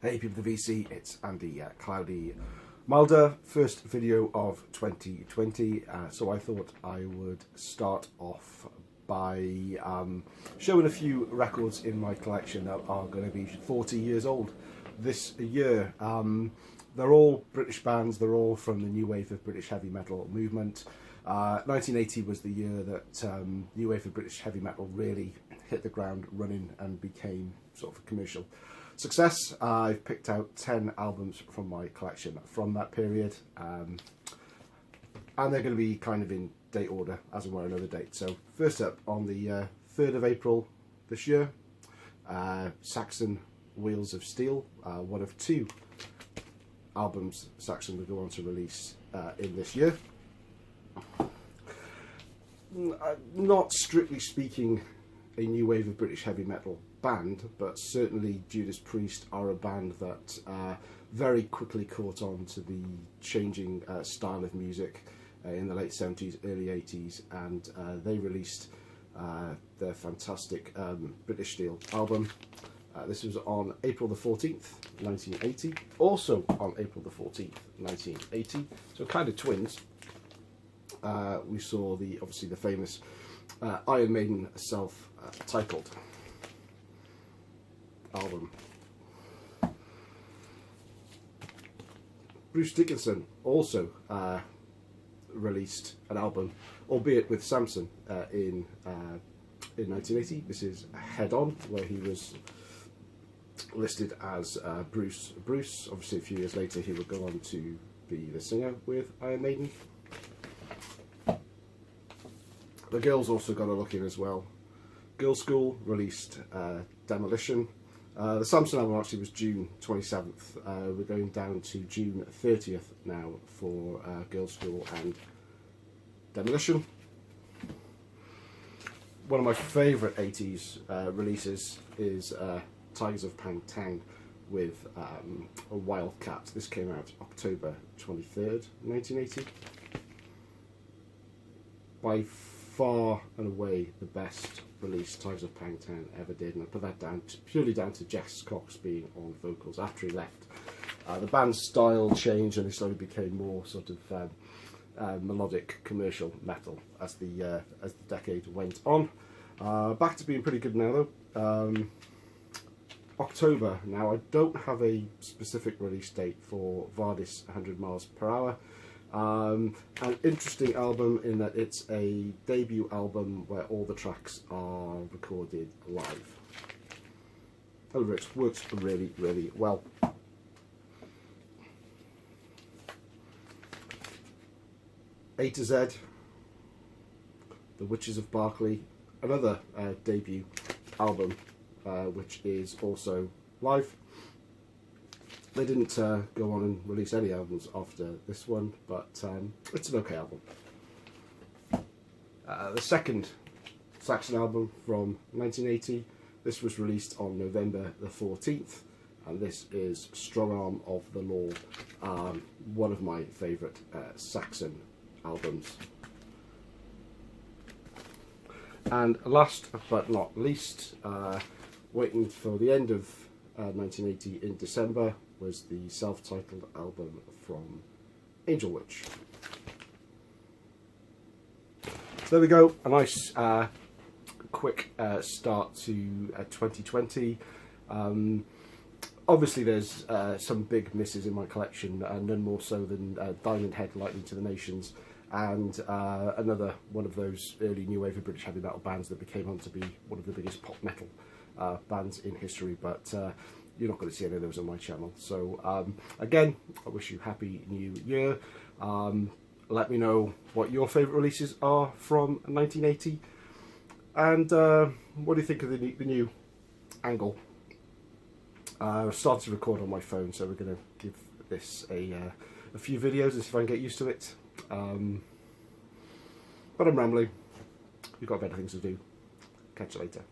Hey people of the VC, it's Andy Cloudy Mulder, first video of 2020, so I thought I would start off by showing a few records in my collection that are going to be 40 years old this year. They're all British bands, they're all from the new wave of British heavy metal movement. 1980 was the year that new wave of British heavy metal really hit the ground running and became sort of a commercial success. I've picked out 10 albums from my collection from that period, and they're going to be kind of in date order as and where another date. So first up, on the 3rd of April this year, Saxon Wheels of Steel, one of two albums Saxon will go on to release in this year. Not strictly speaking a new wave of British heavy metal band, but certainly Judas Priest are a band that very quickly caught on to the changing style of music in the late 70s, early 80s, and they released their fantastic British Steel album. This was on April the 14th, 1980. Also on April the 14th, 1980. So kind of twins. We saw obviously the famous Iron Maiden self-titled album. Bruce Dickinson also released an album, albeit with Samson, in 1980. This is Head On, where he was listed as Bruce. Obviously a few years later he would go on to be the singer with Iron Maiden. The Girls also got a look in as well. Girls School released Demolition. The Samson album actually was June 27th. We're going down to June 30th now for Girls School and Demolition. One of my favourite 80s releases is Tigers of Pang Tang with a Wildcat. This came out October 23rd, 1980. By far and away the best release Tigers of Pang Tang ever did, and I put that down purely down to Jess Cox being on vocals. After he left, the band's style changed and it slowly became more sort of melodic commercial metal as the decade went on. Back to being pretty good now though. October now. I don't have a specific release date for Vardis 100 Miles Per Hour. An interesting album in that it's a debut album where all the tracks are recorded live. The lyrics works really, really well. A to Z, The Witches of Berkeley, another debut album which is also live. They didn't go on and release any albums after this one, but it's an okay album. The second Saxon album from 1980, this was released on November the 14th, and this is Strong Arm of the Law, one of my favourite Saxon albums. And last but not least, waiting for the end of 1980 in December, was the self-titled album from Angel Witch. So there we go, a nice quick start to 2020. Obviously there's some big misses in my collection, none more so than Diamond Head Lightning to the Nations, and another one of those early new wave of British heavy metal bands that became on to be one of the biggest pop metal bands in history, but you're not going to see any of those on my channel. So again, I wish you happy new year. Let me know what your favourite releases are from 1980, and what do you think of the new angle? I started to record on my phone, so we're going to give this a few videos and see if I can get used to it. But I'm rambling. We've got better things to do. Catch you later.